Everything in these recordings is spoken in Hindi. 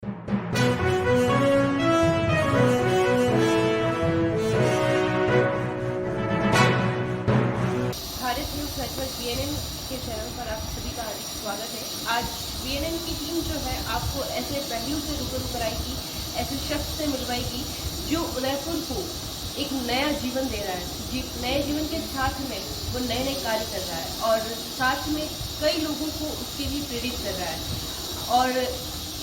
भारत न्यूज़ नेटवर्क BNN के चैनल पर आप सभी का हार्दिक स्वागत है। आज BNN की टीम जो है आपको ऐसे पहलू से रूबरू कराएगी, ऐसे शख्स से मिलवाएगी जो उदयपुर को एक नया जीवन दे रहा है। नए जीवन के साथ में वो नए नए कार्य कर रहा है और साथ में कई लोगों को उसके लिए प्रेरित कर रहा है। और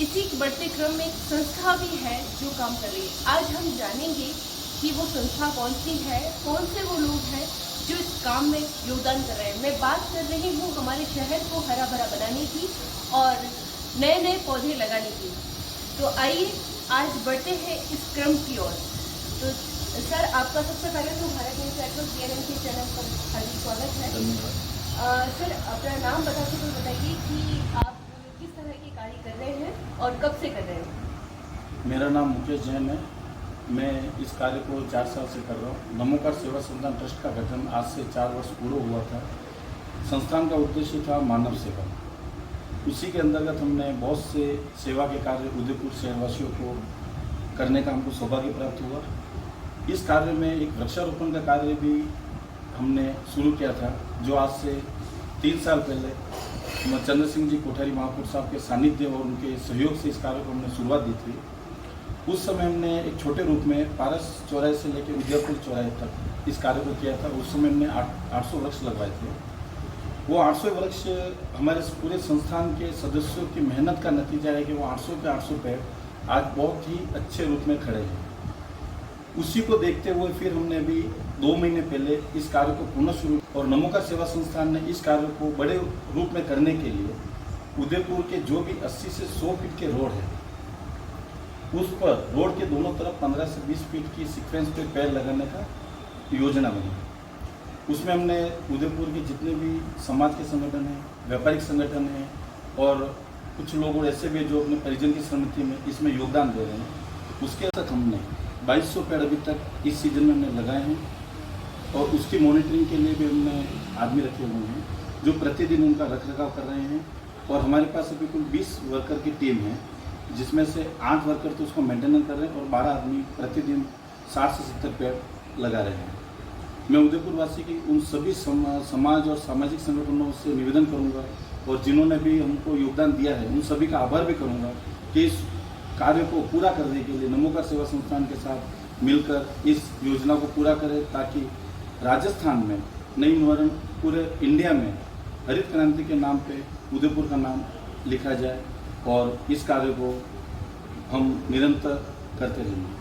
इसी बढ़ते क्रम में एक संस्था भी है जो काम कर रही है। आज हम जानेंगे कि वो संस्था कौन सी है, कौन से वो लोग हैं जो इस काम में योगदान कर रहे हैं। मैं बात कर रही हूँ हमारे शहर को हरा भरा बनाने की और नए नए पौधे लगाने की। तो आइए आज बढ़ते हैं इस क्रम की ओर। तो सर, आपका सबसे पहले तो भारत न्यूज़ नेटवर्क BNN के चैनल पर हार्दिक स्वागत है। सर, अपना नाम बता के तो बताइए कि आप किस तरह के कार्य कर रहे हैं और कब से कर रहे हैं। मेरा नाम मुकेश जैन है। मैं इस कार्य को 4 साल से कर रहा हूँ। नमोकार सेवा संस्थान ट्रस्ट का गठन आज से 4 वर्ष पूरा हुआ था। संस्थान का उद्देश्य था मानव सेवा। उसी के अंतर्गत हमने बहुत से सेवा के कार्य उदयपुर शहरवासियों को करने का हमको सौभाग्य प्राप्त हुआ। इस कार्य में एक वृक्षारोपण का कार्य भी हमने शुरू किया था, जो आज से 3 साल पहले चंद्र सिंह जी कोठारी महापुरुष साहब के सानिध्य और उनके सहयोग से इस कार्य को हमने शुरुआत दी थी। उस समय हमने एक छोटे रूप में पारस चौराहे से लेकर उदयपुर चौराहे तक इस कार्य को किया था। उस समय हमने 800 वृक्ष लगवाए थे। वो 800 वृक्ष हमारे पूरे संस्थान के सदस्यों की मेहनत का नतीजा है कि वो 800 के 800 पेड़ आज बहुत ही अच्छे रूप में खड़े हैं। उसी को देखते हुए फिर हमने अभी 2 महीने पहले इस कार्य को पुनः शुरू और नमोकार सेवा संस्थान ने इस कार्य को बड़े रूप में करने के लिए उदयपुर के जो भी 80 से 100 फीट के रोड है, उस पर रोड के दोनों तरफ 15 से 20 फीट की सीक्वेंस पे पेड़ लगाने का योजना बनी। उसमें हमने उदयपुर के जितने भी समाज के संगठन हैं, व्यापारिक संगठन हैं और कुछ लोग ऐसे भी जो अपने परिजन की समिति में इसमें योगदान दे रहे हैं, उसके तक हमने 2200 पेड़ अभी तक इस सीजन में हमने लगाए हैं। और उसकी मॉनिटरिंग के लिए भी हमने आदमी रखे हुए हैं जो प्रतिदिन उनका रखरखाव कर रहे हैं। और हमारे पास अभी कुल 20 वर्कर की टीम है, जिसमें से 8 वर्कर तो उसको मेंटेनेंस कर रहे हैं और 12 आदमी प्रतिदिन 60 से 70 पेड़ लगा रहे हैं। मैं उदयपुर वासी की उन सभी समाज और सामाजिक संगठनों से निवेदन करूंगा और जिन्होंने भी हमको योगदान दिया है उन सभी का आभार भी करूंगा कि इस कार्य को पूरा करने के लिए नमोकार सेवा संस्थान के साथ मिलकर इस योजना को पूरा करें, ताकि राजस्थान में नई निवारण पूरे इंडिया में हरित क्रांति के नाम पे उदयपुर का नाम लिखा जाए और इस कार्य को हम निरंतर करते रहेंगे।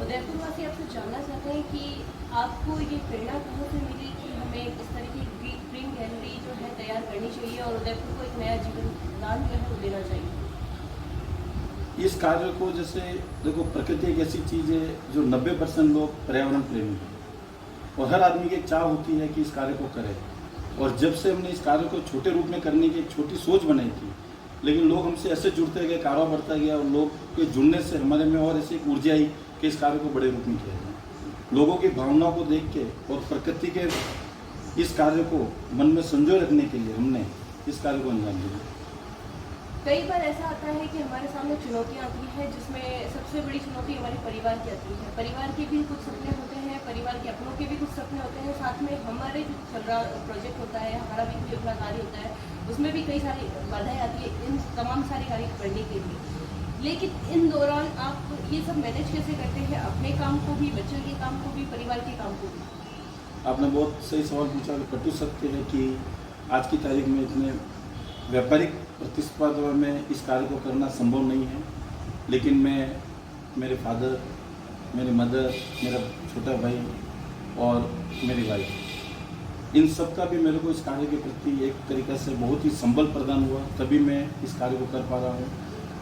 उदयपुर वासी आपसे जानना चाहते हैं कि आपको ये प्रेरणा कहाँ से मिली कि हमें इस तरह की ग्रीन गैलरी जो है तैयार करनी चाहिए और उदयपुर को एक नया जीवन दान जो है वो देना चाहिए। इस कार्य को जैसे देखो, प्रकृति एक ऐसी चीज़ है जो 90% लोग पर्यावरण प्रेमी हैं और हर आदमी की एक चाह होती है कि इस कार्य को करे। और जब से हमने इस कार्य को छोटे रूप में करने की एक छोटी सोच बनाई थी, लेकिन लोग हमसे ऐसे जुड़ते गए, कारोबार बढ़ता गया और लोग के जुड़ने से हमारे में और ऐसी एक ऊर्जा आई कि इस कार्य को बड़े रूप में किया जाए। लोगों की भावनाओं को देख के और प्रकृति के इस कार्य को मन में संजोए रखने के लिए हमने इस कार्य को अंजाम दिया। कई बार ऐसा आता है कि हमारे सामने चुनौतियाँ आती हैं, जिसमें सबसे बड़ी चुनौती हमारे परिवार की आती है। परिवार के भी कुछ सपने होते हैं, परिवार के अपनों के भी कुछ सपने होते हैं, साथ में हमारे जो चल रहा प्रोजेक्ट होता है, हमारा भी कोई अपना कार्य होता है, उसमें भी कई सारी बाधाएं आती है इन तमाम सारे कार्य करने के लिए। लेकिन इन दौरान आप ये सब मैनेज कैसे करते हैं, अपने काम को भी, बच्चों के काम को भी, परिवार के काम को भी? आपने बहुत सही सवाल पूछा। कटु सत्य है कि आज की तारीख में इतने व्यापारिक प्रतिस्पर्धा में इस कार्य को करना संभव नहीं है। लेकिन मैं, मेरे फादर, मेरी मदर, मेरा छोटा भाई और मेरी वाइफ, इन सब का भी मेरे को इस कार्य के प्रति एक तरीक़े से बहुत ही संबल प्रदान हुआ, तभी मैं इस कार्य को कर पा रहा हूँ।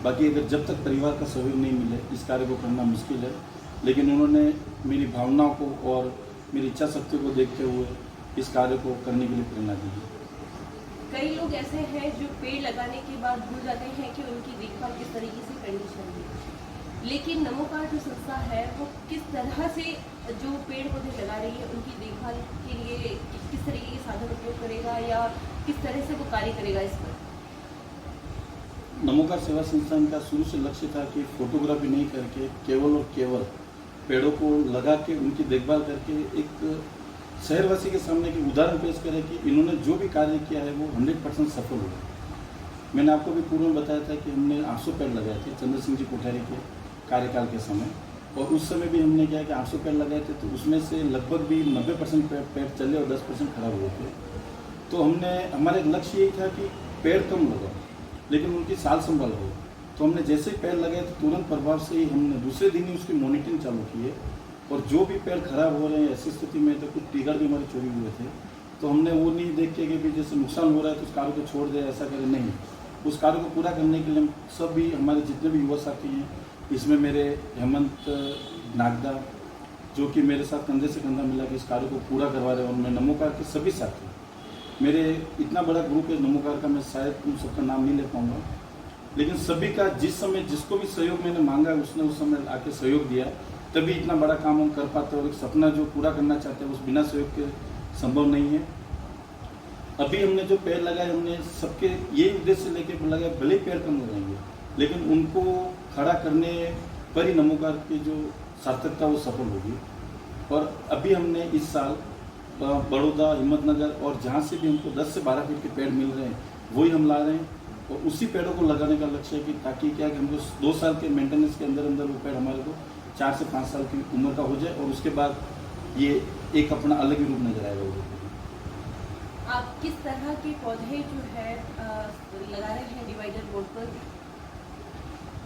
बाकी अगर जब तक परिवार का सहयोग नहीं मिले इस कार्य को करना मुश्किल है। लेकिन उन्होंने मेरी भावनाओं को और मेरी इच्छा शक्ति को देखते हुए इस कार्य को करने के लिए प्रेरणा दी है। कई लोग ऐसे हैं जो पेड़ लगाने के बाद भूल जाते हैं कि उनकी देखभाल किस तरीके से करनी चाहिए। लेकिन नमोकार जो संस्था है वो किस तरह से जो पेड़ पौधे लगा रही है उनकी देखभाल के लिए किस तरीके के साधन उपयोग करेगा या किस तरह से वो कार्य करेगा इस पर? नमोकार सेवा संस्थान का शुरू से लक्ष्य था कि फोटोग्राफी नहीं करके केवल और केवल पेड़ों को लगा के उनकी देखभाल करके एक शहरवासी के सामने एक उदाहरण पेश करें कि इन्होंने जो भी कार्य किया है वो 100% सफल हुआ। मैंने आपको भी पूर्व में बताया था कि हमने 800 पेड़ लगाए थे चंद्र सिंह जी कोठारी के कार्यकाल के समय, और उस समय भी हमने क्या कि 800 पेड़ लगाए थे, तो उसमें से लगभग भी 90% पेड़ चले और 10% खराब हुए थे। तो हमारे लक्ष्य यही था कि पेड़ कम लगाओ लेकिन उनकी साल संभाल हो। तो हमने जैसे ही पेड़ लगाए तो तुरंत प्रभाव से ही हमने दूसरे दिन ही उसकी मॉनिटरिंग चालू की है, और जो भी पेड़ खराब हो रहे हैं ऐसी स्थिति में, तो कुछ टिगर भी हमारे चोरी हुए थे, तो हमने वो नहीं देख के कि भी जैसे नुकसान हो रहा है तो उस कार्य को छोड़ दे, ऐसा करें नहीं। उस कार्य को पूरा करने के लिए हम सब भी, हमारे जितने भी युवा साथी हैं, इसमें मेरे हेमंत नागदा जो कि मेरे साथ कंधे से कंधा मिला कि इस कार्य को पूरा करवा रहे हैं, और मैं नमोकार के सभी साथी, मेरे इतना बड़ा ग्रुप है नमोकार का, मैं शायद तुम सबका नाम नहीं ले पाऊँगा, लेकिन सभी का जिस समय जिसको भी सहयोग मैंने मांगा उसने उस समय आके सहयोग दिया, तभी इतना बड़ा काम हम कर पाते हैं। और एक सपना जो पूरा करना चाहते हैं उस बिना सहयोग के संभव नहीं है। अभी हमने जो पेड़ लगाए हमने सबके यही उद्देश्य लेके लगाए, भले ही पेड़ कम लगाएंगे लेकिन उनको खड़ा करने पर ही नमोकार की जो सार्थकता वो सफल होगी। और अभी हमने इस साल बड़ौदा, हिम्मतनगर और जहाँ से भी हमको 10 से 12 फीट के पेड़ मिल रहे हैं वही हम ला रहे हैं, और उसी पेड़ों को लगाने का लक्ष्य है कि ताकि क्या कि हमको 2 साल के मेंटेनेंस के अंदर अंदर वो पेड़ हमारे को 4 से 5 साल की उम्र का हो जाए, और उसके बाद ये एक अपना अलग ही रूप नजर आएगा। आप किस तरह के पौधे जो है लगा रहे हैं डिवाइडर बोर्ड पर?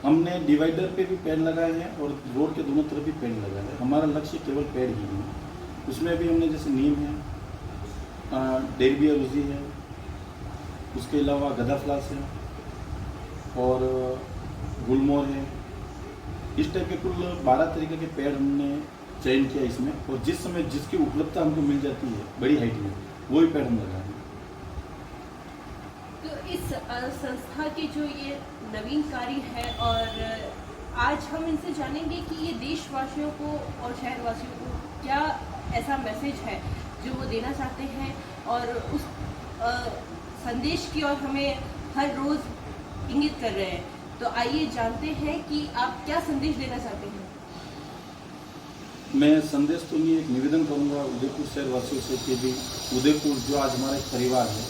हमने डिवाइडर पे भी पेड़ लगाए हैं और रोड के दोनों तरफ भी पेड़ लगाए हैं। हमारा लक्ष्य केवल पेड़ ही नहीं है, उसमें भी हमने जैसे नीम है, डेरबिया रोजी है, उसके अलावा गदाफ्लास है और गुलमोहर है। इस टाइप के कुल 12 तरीके के पेड़ हमने चयन किया इसमें, और जिस समय जिसकी उपलब्धता हमको मिल जाती है बड़ी हाइट में, वही पेड़ हम लगा रहे हैं। तो इस संस्था की जो ये नवीन कार्य है, और आज हम इनसे जानेंगे कि ये देशवासियों को और शहरवासियों को क्या ऐसा मैसेज है जो वो देना चाहते हैं, और उस संदेश की ओर हमें हर रोज़ इंगित कर रहे हैं। तो आइए जानते हैं कि आप क्या संदेश देना चाहते हैं। मैं संदेश तो नहीं, एक निवेदन करूंगा उदयपुर शहरवासियों से कि भी उदयपुर जो आज हमारा एक परिवार है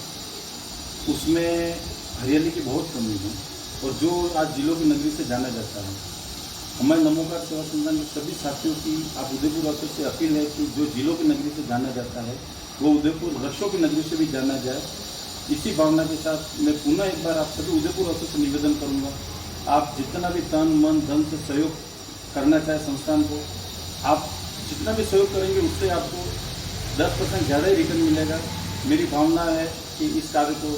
उसमें हरियाली की बहुत कमी है, और जो आज जिलों की नगरी से जाना जाता है। हमारे नमोकार सेवा संस्थान के सभी साथियों की आप उदयपुर वासियों से अपील है कि जो जिलों की नगरी से जाना जाता है वो उदयपुर वृक्षों की नगरी से भी जाना जाए। इसी भावना के साथ मैं पुनः एक बार आप सभी उदयपुर वासियों से निवेदन करूंगा, आप जितना भी तन मन धन से सहयोग करना चाहे संस्थान को, आप जितना भी सहयोग करेंगे उससे आपको 10% ज़्यादा ही रिटर्न मिलेगा। मेरी भावना है कि इस कार्य को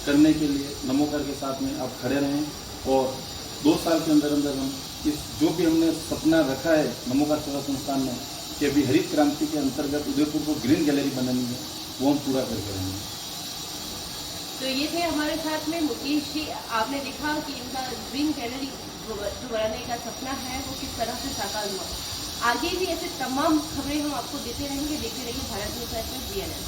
करने के लिए नमोकार के साथ में आप खड़े रहें, और 2 साल के अंदर अंदर हम इस जो भी हमने सपना रखा है नमोकार सेवा संस्थान में कि अभी हरित क्रांति के अंतर्गत उदयपुर को ग्रीन गैलरी बनानी है, वो हम पूरा करके रहेंगे। तो ये थे हमारे साथ में मुकेश जी। आपने देखा कि इनका ग्रीन गैलरी जो बनाने का सपना है वो किस तरह से साकार हुआ। आगे भी ऐसे तमाम खबरें हम आपको देते रहेंगे। देखते रहिए भारत न्यूज़ में BNN।